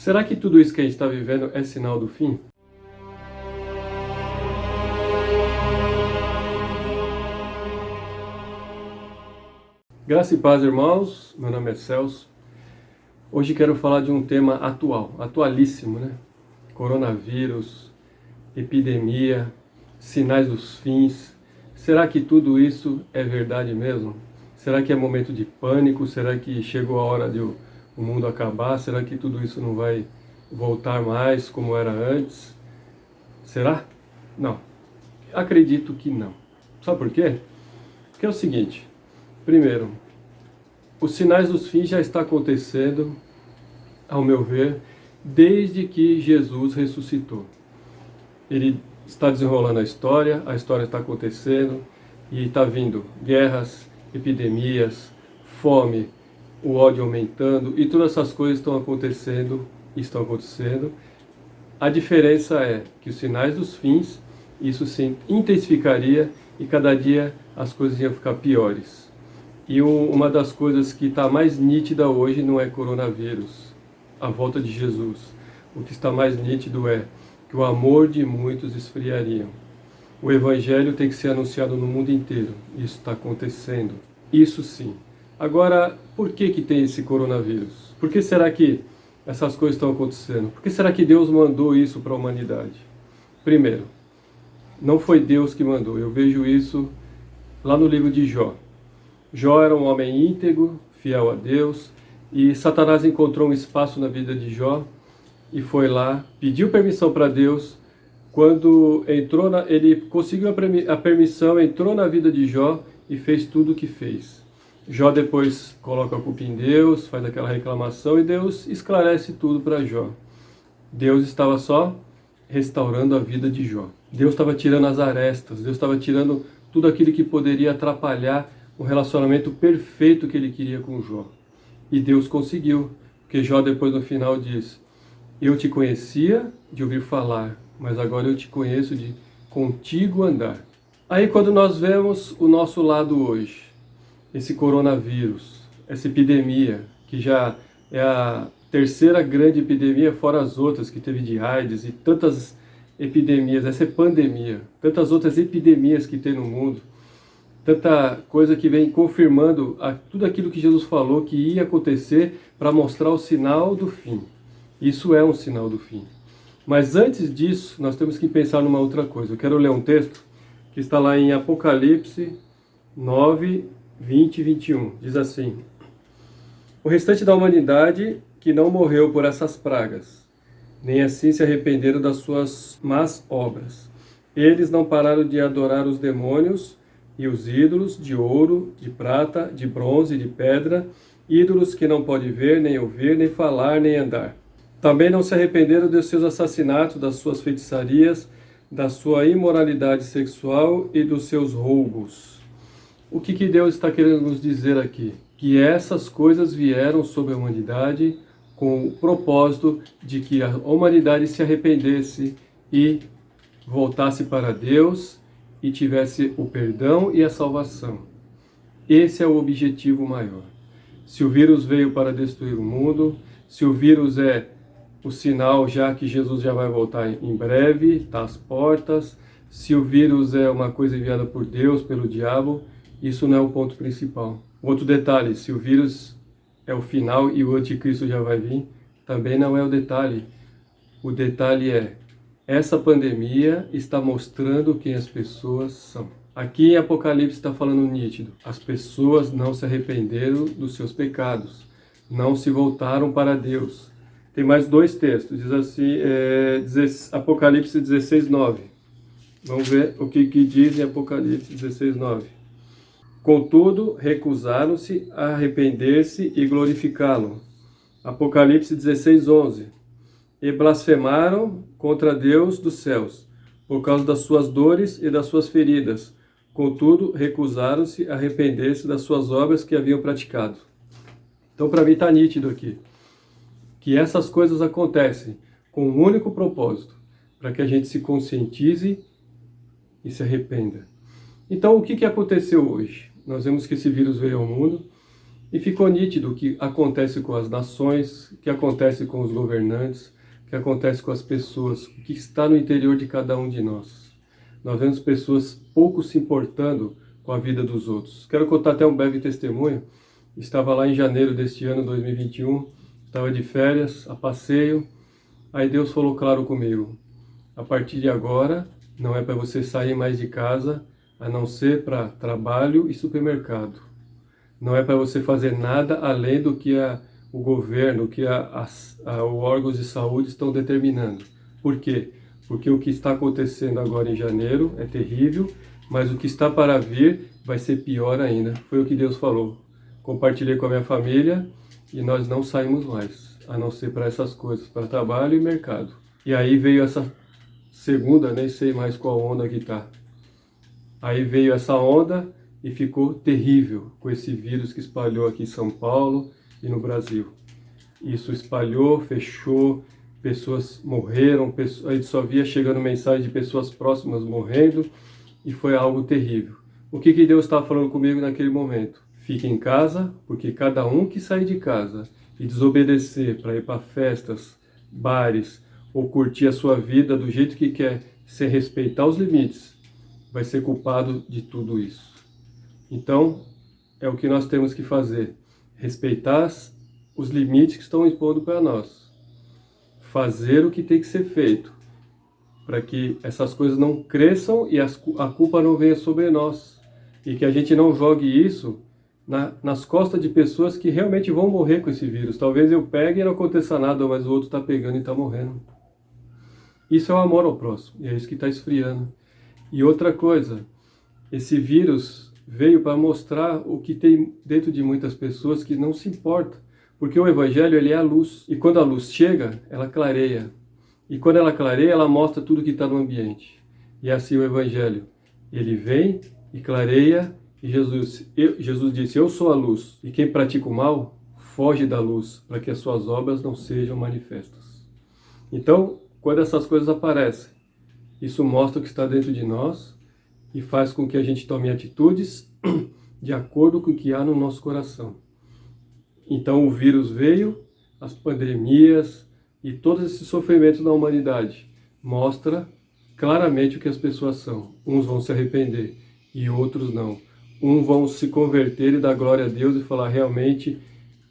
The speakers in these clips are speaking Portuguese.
Será que tudo isso que a gente está vivendo é sinal do fim? Graça e paz, irmãos. Meu nome é Celso. Hoje quero falar de um tema atual, atualíssimo, né? Coronavírus, epidemia, sinais dos fins. Será que tudo isso é verdade mesmo? Será que é momento de pânico? Será que chegou a hora de o mundo acabar? Será que tudo isso não vai voltar mais como era antes? Será? Não. Acredito que não. Sabe por quê? Porque é o seguinte. Primeiro, os sinais dos fins já estão acontecendo, ao meu ver, desde que Jesus ressuscitou. Ele está desenrolando a história está acontecendo e está vindo guerras, epidemias, fome, o ódio aumentando e todas essas coisas estão acontecendo. A diferença é que os sinais dos fins, isso se intensificaria e cada dia as coisas iam ficar piores. E uma das coisas que está mais nítida hoje não é coronavírus, a volta de Jesus. O que está mais nítido é que o amor de muitos esfriaria. O Evangelho tem que ser anunciado no mundo inteiro. Isso está acontecendo. Isso sim. Agora, por que tem esse coronavírus? Por que será que essas coisas estão acontecendo? Por que será que Deus mandou isso para a humanidade? Primeiro, não foi Deus que mandou. Eu vejo isso lá no livro de Jó. Jó era um homem íntegro, fiel a Deus, e Satanás encontrou um espaço na vida de Jó e foi lá, pediu permissão para Deus. Quando ele conseguiu a permissão, entrou na vida de Jó e fez tudo o que fez. Jó depois coloca a culpa em Deus, faz aquela reclamação e Deus esclarece tudo para Jó. Deus estava só restaurando a vida de Jó. Deus estava tirando as arestas, Deus estava tirando tudo aquilo que poderia atrapalhar o relacionamento perfeito que ele queria com Jó. E Deus conseguiu, porque Jó depois no final diz: eu te conhecia de ouvir falar, mas agora eu te conheço de contigo andar. Aí quando nós vemos o nosso lado hoje, esse coronavírus, essa epidemia, que já é a terceira grande epidemia, fora as outras que teve de AIDS e tantas epidemias, essa é pandemia, tantas outras epidemias que tem no mundo, tanta coisa que vem confirmando tudo aquilo que Jesus falou que ia acontecer para mostrar o sinal do fim. Isso é um sinal do fim. Mas antes disso, nós temos que pensar numa outra coisa. Eu quero ler um texto que está lá em Apocalipse 9, 20 e 21. Diz assim: o restante da humanidade que não morreu por essas pragas, nem assim se arrependeram das suas más obras. Eles não pararam de adorar os demônios e os ídolos de ouro, de prata, de bronze, de pedra, ídolos que não pode ver, nem ouvir, nem falar, nem andar. Também não se arrependeram dos seus assassinatos, das suas feitiçarias, da sua imoralidade sexual e dos seus roubos. O que Deus está querendo nos dizer aqui? Que essas coisas vieram sobre a humanidade com o propósito de que a humanidade se arrependesse e voltasse para Deus e tivesse o perdão e a salvação. Esse é o objetivo maior. Se o vírus veio para destruir o mundo, se o vírus é o sinal já que Jesus já vai voltar em breve, está às portas, se o vírus é uma coisa enviada por Deus, pelo diabo, isso não é o ponto principal. Outro detalhe, se o vírus é o final e o anticristo já vai vir, também não é o detalhe. O detalhe é, essa pandemia está mostrando quem as pessoas são. Aqui em Apocalipse está falando nítido. As pessoas não se arrependeram dos seus pecados. Não se voltaram para Deus. Tem mais dois textos. Diz assim, Apocalipse 16, 9. Vamos ver o que diz em Apocalipse 16, 9. Contudo, recusaram-se a arrepender-se e glorificá-lo. Apocalipse 16, 11. E blasfemaram contra Deus dos céus, por causa das suas dores e das suas feridas. Contudo, recusaram-se a arrepender-se das suas obras que haviam praticado. Então, para mim, está nítido aqui que essas coisas acontecem com um único propósito, para que a gente se conscientize e se arrependa. Então, o que aconteceu hoje? Nós vemos que esse vírus veio ao mundo E ficou nítido o que acontece com as nações, o que acontece com os governantes, o que acontece com as pessoas, o que está no interior de cada um de nós. Nós vemos pessoas pouco se importando com a vida dos outros. Quero contar até um breve testemunho. Estava lá em janeiro deste ano, 2021, estava de férias, a passeio. Aí Deus falou claro comigo: a partir de agora, não é para você sair mais de casa, a não ser para trabalho e supermercado. Não é para você fazer nada além do que o governo, que os órgãos de saúde estão determinando. Por quê? Porque o que está acontecendo agora em janeiro é terrível, mas o que está para vir vai ser pior ainda. Foi o que Deus falou. Compartilhei com a minha família e nós não saímos mais, a não ser para essas coisas, para trabalho e mercado. E aí veio essa segunda, nem sei mais qual onda que está. Aí veio essa onda e ficou terrível com esse vírus que espalhou aqui em São Paulo e no Brasil. Isso espalhou, fechou, pessoas morreram, a gente só via chegando mensagem de pessoas próximas morrendo e foi algo terrível. O que Deus estava falando comigo naquele momento? Fique em casa, porque cada um que sair de casa e desobedecer para ir para festas, bares ou curtir a sua vida do jeito que quer, sem respeitar os limites, vai ser culpado de tudo isso. Então, é o que nós temos que fazer, respeitar os limites que estão impondo para nós, fazer o que tem que ser feito, para que essas coisas não cresçam e a culpa não venha sobre nós, e que a gente não jogue isso nas costas de pessoas que realmente vão morrer com esse vírus. Talvez eu pegue e não aconteça nada, mas o outro está pegando e está morrendo. Isso é o amor ao próximo, e é isso que está esfriando. E outra coisa, esse vírus veio para mostrar o que tem dentro de muitas pessoas que não se importa, porque o Evangelho ele é a luz, e quando a luz chega, ela clareia, e quando ela clareia, ela mostra tudo que está no ambiente, e é assim o Evangelho, ele vem e clareia, e Jesus disse: eu sou a luz, e quem pratica o mal, foge da luz, para que as suas obras não sejam manifestas. Então, quando essas coisas aparecem, isso mostra o que está dentro de nós, e faz com que a gente tome atitudes de acordo com o que há no nosso coração. Então o vírus veio, as pandemias e todos esses sofrimentos da humanidade mostra claramente o que as pessoas são. Uns vão se arrepender e outros não. Uns vão se converter e dar glória a Deus e falar: realmente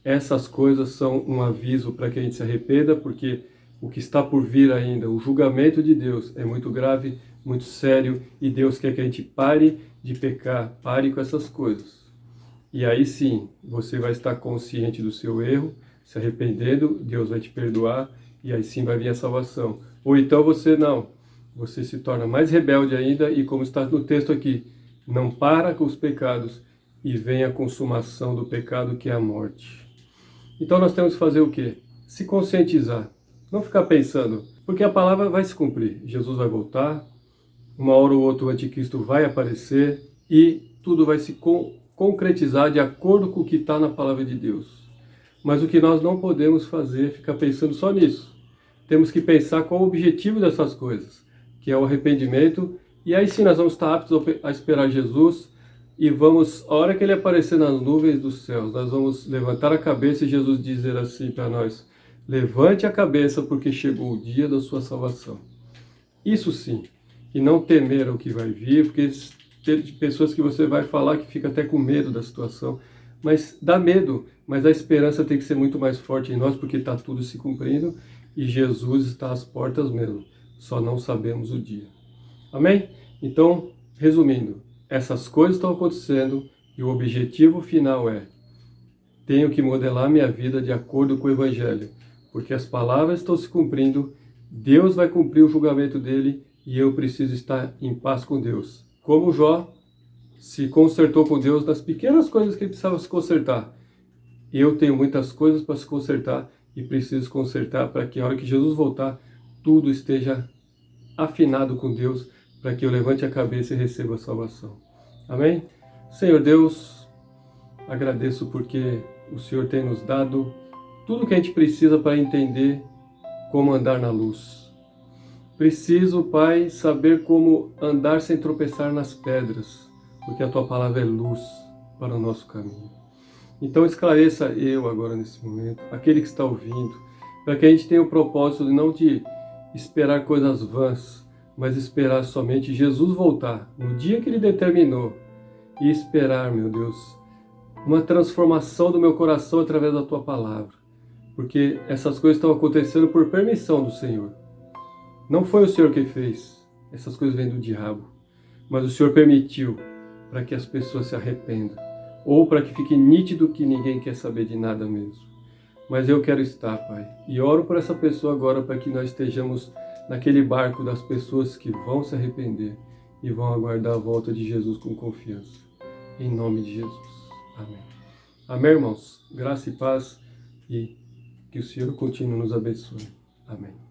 essas coisas são um aviso para que a gente se arrependa, porque o que está por vir ainda, o julgamento de Deus é muito grave, muito sério, e Deus quer que a gente pare de pecar, pare com essas coisas. E aí sim, você vai estar consciente do seu erro, se arrependendo, Deus vai te perdoar, e aí sim vai vir a salvação. Ou então você se torna mais rebelde ainda, e como está no texto aqui, não para com os pecados, e vem a consumação do pecado, que é a morte. Então nós temos que fazer o quê? Se conscientizar. Não ficar pensando, porque a palavra vai se cumprir. Jesus vai voltar, uma hora ou outra o anticristo vai aparecer e tudo vai se concretizar de acordo com o que está na palavra de Deus. Mas o que nós não podemos fazer é ficar pensando só nisso. Temos que pensar qual o objetivo dessas coisas, que é o arrependimento, e aí sim nós vamos estar aptos a esperar Jesus, e vamos, a hora que ele aparecer nas nuvens dos céus, nós vamos levantar a cabeça e Jesus dizer assim para nós: levante a cabeça, porque chegou o dia da sua salvação. Isso sim, e não temer o que vai vir, porque tem pessoas que você vai falar que fica até com medo da situação, mas dá medo, mas a esperança tem que ser muito mais forte em nós, porque está tudo se cumprindo e Jesus está às portas mesmo, só não sabemos o dia. Amém? Então, resumindo, essas coisas estão acontecendo e o objetivo final é: tenho que modelar minha vida de acordo com o Evangelho, porque as palavras estão se cumprindo, Deus vai cumprir o julgamento dele e eu preciso estar em paz com Deus. Como Jó se consertou com Deus nas pequenas coisas que ele precisava se consertar. Eu tenho muitas coisas para se consertar e preciso consertar para que a hora que Jesus voltar, tudo esteja afinado com Deus, para que eu levante a cabeça e receba a salvação. Amém? Senhor Deus, agradeço porque o Senhor tem nos dado tudo que a gente precisa para entender como andar na luz. Preciso, Pai, saber como andar sem tropeçar nas pedras, porque a Tua palavra é luz para o nosso caminho. Então esclareça eu agora nesse momento, aquele que está ouvindo, para que a gente tenha o propósito de não de esperar coisas vãs, mas esperar somente Jesus voltar no dia que Ele determinou e esperar, meu Deus, uma transformação do meu coração através da Tua palavra, porque essas coisas estão acontecendo por permissão do Senhor. Não foi o Senhor que fez, essas coisas vêm do diabo, mas o Senhor permitiu para que as pessoas se arrependam, ou para que fique nítido que ninguém quer saber de nada mesmo. Mas eu quero estar, Pai, e oro por essa pessoa agora para que nós estejamos naquele barco das pessoas que vão se arrepender e vão aguardar a volta de Jesus com confiança. Em nome de Jesus. Amém. Amém, irmãos? Graça e paz e que o Senhor continue nos abençoe. Amém.